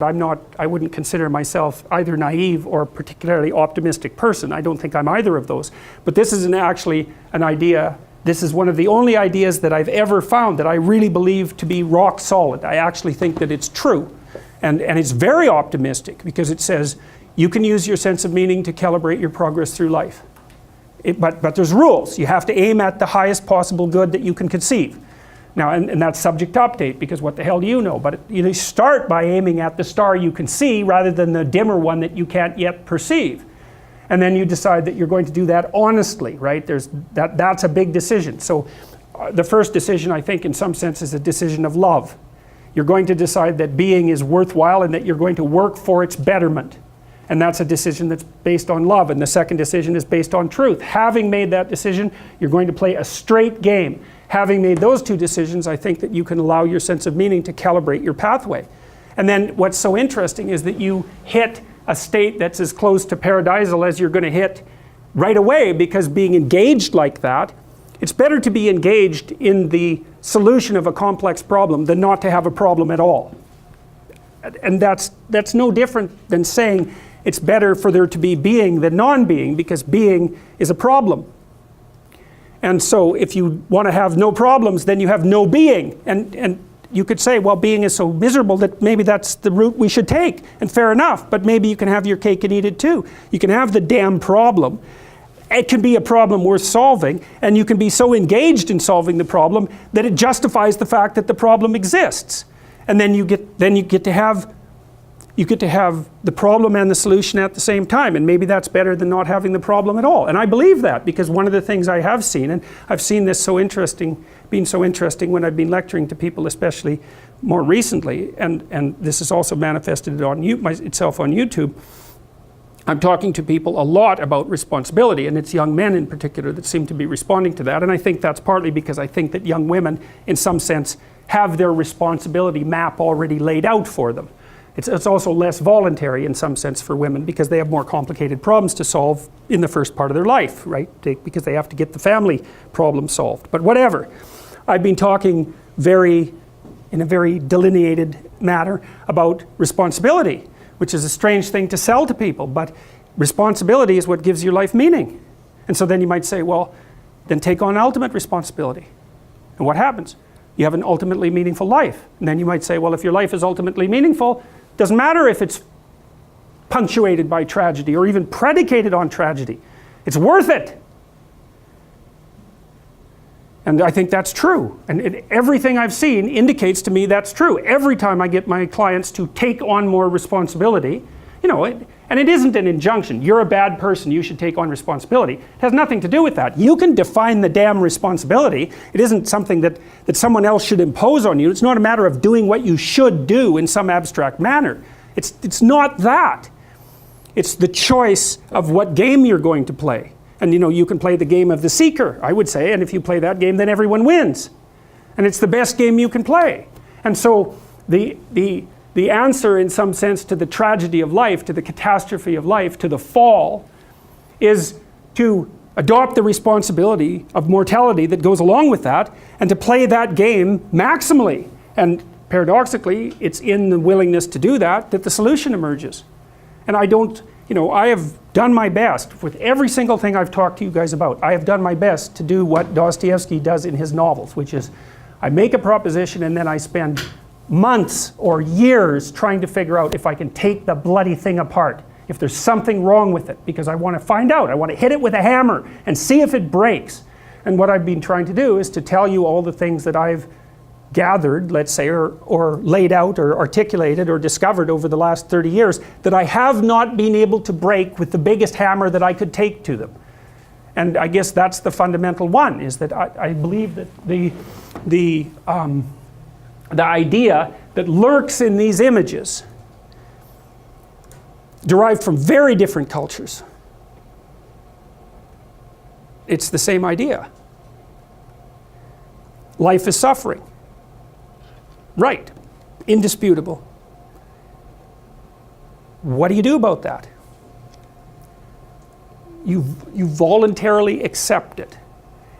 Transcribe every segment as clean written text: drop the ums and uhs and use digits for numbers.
I wouldn't consider myself either naive or particularly optimistic person. I don't think I'm either of those. But this is actually an idea, this is one of the only ideas that I've ever found that I really believe to be rock solid. I actually think that it's true. And it's very optimistic because it says you can use your sense of meaning to calibrate your progress through life. But there's rules. You have to aim at the highest possible good that you can conceive. Now, and that's subject to update, because what the hell do you know? But you start by aiming at the star you can see rather than the dimmer one that you can't yet perceive. And then you decide that you're going to do that honestly, right? That's a big decision. So the first decision, I think, in some sense, is a decision of love. You're going to decide that being is worthwhile and that you're going to work for its betterment. And that's a decision that's based on love. And the second decision is based on truth. Having made that decision, you're going to play a straight game. Having made those two decisions, I think that you can allow your sense of meaning to calibrate your pathway. And then what's so interesting is that you hit a state that's as close to paradisal as you're going to hit right away, because being engaged like that, it's better to be engaged in the solution of a complex problem than not to have a problem at all. And that's no different than saying it's better for there to be being than non-being, because being is a problem. And so if you want to have no problems, then you have no being. And you could say, well, being is so miserable that maybe that's the route we should take. And fair enough, but maybe you can have your cake and eat it too. You can have the damn problem. It can be a problem worth solving, and you can be so engaged in solving the problem that it justifies the fact that the problem exists. And then you get to have the problem and the solution at the same time, and maybe that's better than not having the problem at all. And I believe that, because one of the things I have seen, and I've seen this being so interesting when I've been lecturing to people, especially more recently, and this is also manifested itself on YouTube. I'm talking to people a lot about responsibility, and it's young men in particular that seem to be responding to that. And I think that's partly because I think that young women, in some sense, have their responsibility map already laid out for them. It's also less voluntary in some sense for women, because they have more complicated problems to solve in the first part of their life, right? Because they have to get the family problem solved. But whatever. I've been talking in a very delineated manner about responsibility, which is a strange thing to sell to people, but responsibility is what gives your life meaning. And so then you might say, well, then take on ultimate responsibility. And what happens? You have an ultimately meaningful life. And then you might say, well, if your life is ultimately meaningful, it doesn't matter if it's punctuated by tragedy or even predicated on tragedy. It's worth it. And I think that's true. And everything I've seen indicates to me that's true. Every time I get my clients to take on more responsibility, and it isn't an injunction. You're a bad person, you should take on responsibility. It has nothing to do with that. You can define the damn responsibility. It isn't something that someone else should impose on you. It's not a matter of doing what you should do in some abstract manner. It's not that. It's the choice of what game you're going to play. And you can play the game of the seeker, I would say, and if you play that game, then everyone wins. And it's the best game you can play. And so the answer, in some sense, to the tragedy of life, to the catastrophe of life, to the fall, is to adopt the responsibility of mortality that goes along with that, and to play that game maximally. And paradoxically, it's in the willingness to do that the solution emerges. And I have done my best with every single thing I've talked to you guys about. I have done my best to do what Dostoevsky does in his novels, which is I make a proposition and then I spend months or years trying to figure out if I can take the bloody thing apart, if there's something wrong with it, because I want to find out. I want to hit it with a hammer and see if it breaks. And what I've been trying to do is to tell you all the things that I've gathered, let's say, or laid out or articulated or discovered over the last 30 years that I have not been able to break with the biggest hammer that I could take to them. And I guess that's the fundamental one, is that I believe that the idea that lurks in these images, derived from very different cultures, it's the same idea. Life is suffering. Right. Indisputable. What do you do about that? You voluntarily accept it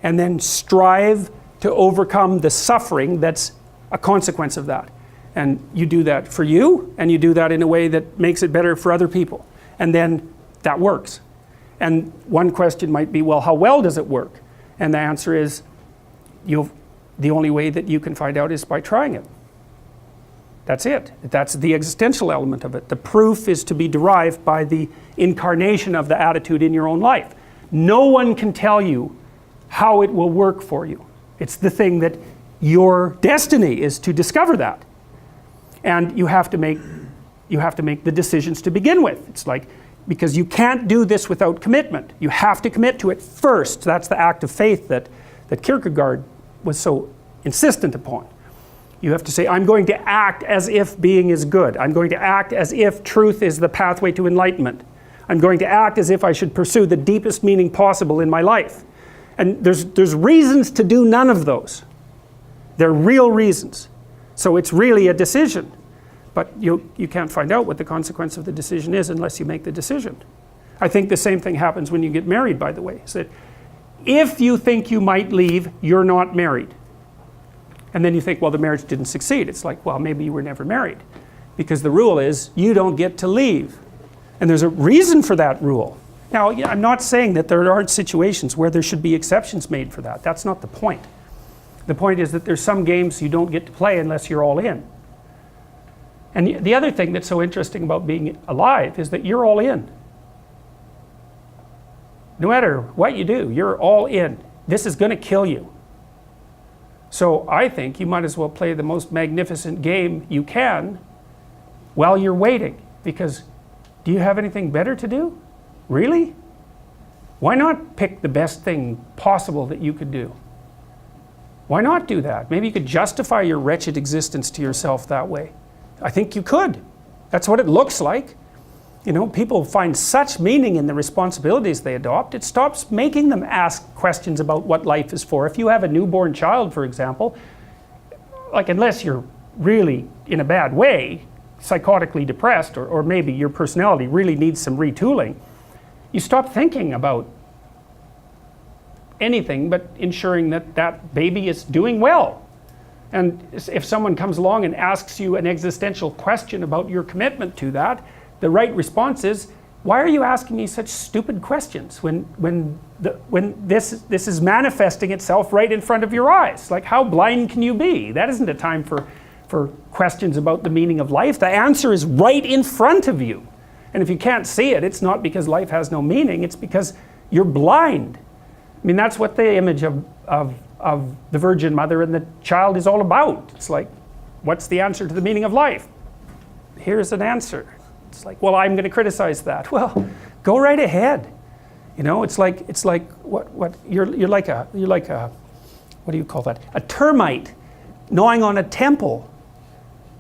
and then strive to overcome the suffering that's a consequence of that. And you do that for you, and you do that in a way that makes it better for other people. And then that works. And one question might be, well, how well does it work? And the answer is, the only way that you can find out is by trying it. That's it. That's the existential element of it. The proof is to be derived by the incarnation of the attitude in your own life. No one can tell you how it will work for you. It's the thing that your destiny is to discover that. And you have to make the decisions to begin with. It's like, because you can't do this without commitment. You have to commit to it first. That's the act of faith that Kierkegaard was so insistent upon. You have to say, I'm going to act as if being is good. I'm going to act as if truth is the pathway to enlightenment. I'm going to act as if I should pursue the deepest meaning possible in my life. And there's reasons to do none of those. They're real reasons. So it's really a decision. But you can't find out what the consequence of the decision is unless you make the decision. I think the same thing happens when you get married, by the way. So if you think you might leave, you're not married. And then you think, well, the marriage didn't succeed. It's like, well, maybe you were never married. Because the rule is, you don't get to leave. And there's a reason for that rule. Now, I'm not saying that there aren't situations where there should be exceptions made for that. That's not the point. The point is that there's some games you don't get to play unless you're all in. And the other thing that's so interesting about being alive is that you're all in. No matter what you do, you're all in. This is going to kill you. So I think you might as well play the most magnificent game you can while you're waiting. Because do you have anything better to do? Really? Why not pick the best thing possible that you could do? Why not do that? Maybe you could justify your wretched existence to yourself that way. I think you could. That's what it looks like. You know, people find such meaning in the responsibilities they adopt, it stops making them ask questions about what life is for. If you have a newborn child, for example, like unless you're really in a bad way, psychotically depressed, or maybe your personality really needs some retooling, you stop thinking about anything but ensuring that that baby is doing well. And if someone comes along and asks you an existential question about your commitment to that, the right response is, why are you asking me such stupid questions when this is manifesting itself right in front of your eyes? Like, how blind can you be? That isn't a time for questions about the meaning of life. The answer is right in front of you. And if you can't see it, it's not because life has no meaning, it's because you're blind. I mean, that's what the image of the Virgin Mother and the child is all about. It's like, what's the answer to the meaning of life? Here's an answer. It's like, well, I'm going to criticize that. Well, go right ahead. You know, it's like what you're like a what do you call that? A termite gnawing on a temple.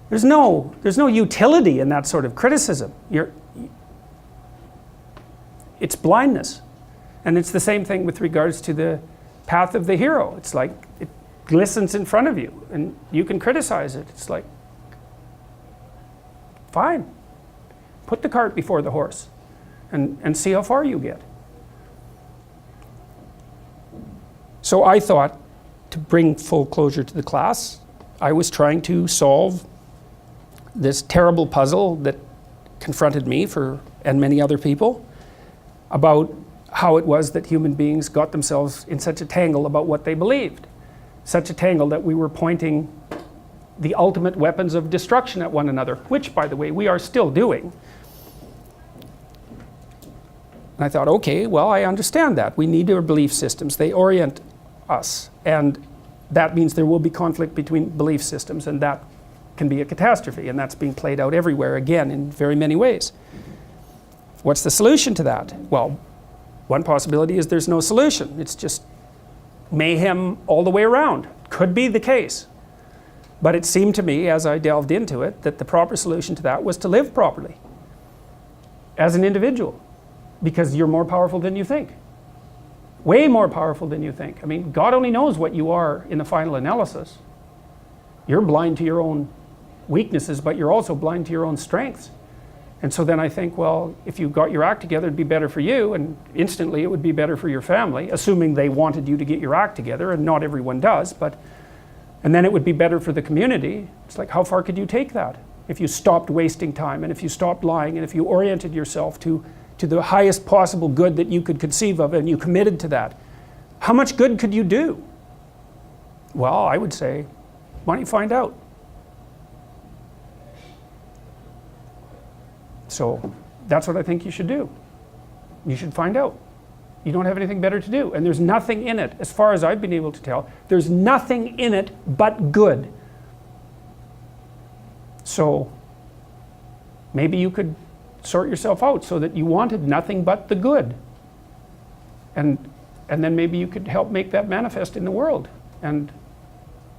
There's no utility in that sort of criticism. It's blindness. And it's the same thing with regards to the path of the hero. It's like it glistens in front of you and you can criticize it. It's like, fine. Put the cart before the horse and see how far you get. So I thought, to bring full closure to the class, I was trying to solve this terrible puzzle that confronted me and many other people about how it was that human beings got themselves in such a tangle about what they believed. Such a tangle that we were pointing the ultimate weapons of destruction at one another, which, by the way, we are still doing. And I thought, okay, well, I understand that. We need our belief systems. They orient us. And that means there will be conflict between belief systems, and that can be a catastrophe. And that's being played out everywhere, again, in very many ways. What's the solution to that? Well, one possibility is there's no solution. It's just mayhem all the way around. Could be the case. But it seemed to me, as I delved into it, that the proper solution to that was to live properly as an individual, because you're more powerful than you think. Way more powerful than you think. I mean, God only knows what you are in the final analysis. You're blind to your own weaknesses, but you're also blind to your own strengths. And so then I think, well, if you got your act together, it'd be better for you, and instantly it would be better for your family, assuming they wanted you to get your act together, and not everyone does, but And then it would be better for the community. It's like, how far could you take that? If you stopped wasting time, and if you stopped lying, and if you oriented yourself to the highest possible good that you could conceive of, and you committed to that, how much good could you do? Well, I would say, why don't you find out? So that's what I think you should do. You should find out. You don't have anything better to do. And there's nothing in it, as far as I've been able to tell, there's nothing in it but good. So maybe you could sort yourself out so that you wanted nothing but the good. And then maybe you could help make that manifest in the world. And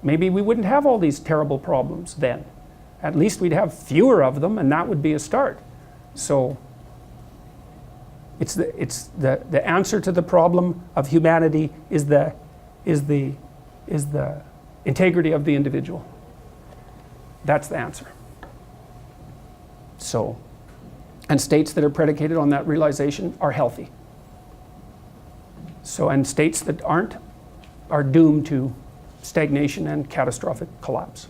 maybe we wouldn't have all these terrible problems then. At least we'd have fewer of them, and that would be a start. So it's the answer to the problem of humanity is the integrity of the individual. That's the answer. So, and states that are predicated on that realization are healthy. So, and states that aren't are doomed to stagnation and catastrophic collapse.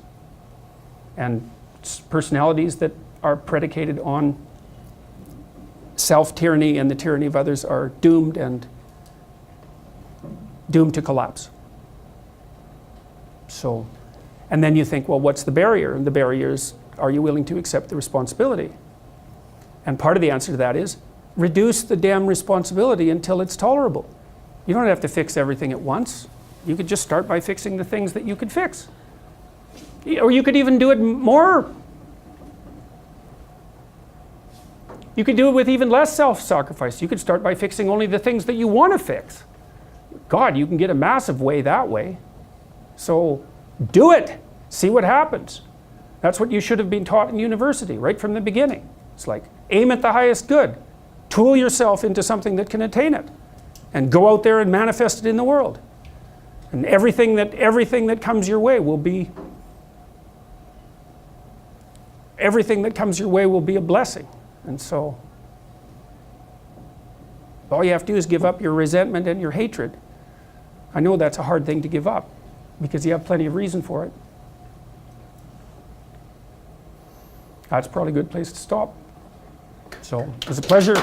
And personalities that are predicated on self-tyranny and the tyranny of others are doomed to collapse. So, and then you think, well, what's the barrier? And the barrier is, are you willing to accept the responsibility? And part of the answer to that is, reduce the damn responsibility until it's tolerable. You don't have to fix everything at once. You could just start by fixing the things that you could fix. Or you could even do it more. You could do it with even less self-sacrifice. You could start by fixing only the things that you want to fix. God, you can get a massive way that way. So do it. See what happens. That's what you should have been taught in university right from the beginning. It's like, aim at the highest good. Tool yourself into something that can attain it. And go out there and manifest it in the world. And everything that comes your way will be a blessing. And so all you have to do is give up your resentment and your hatred. I know that's a hard thing to give up because you have plenty of reason for it. That's probably a good place to stop. So it was a pleasure.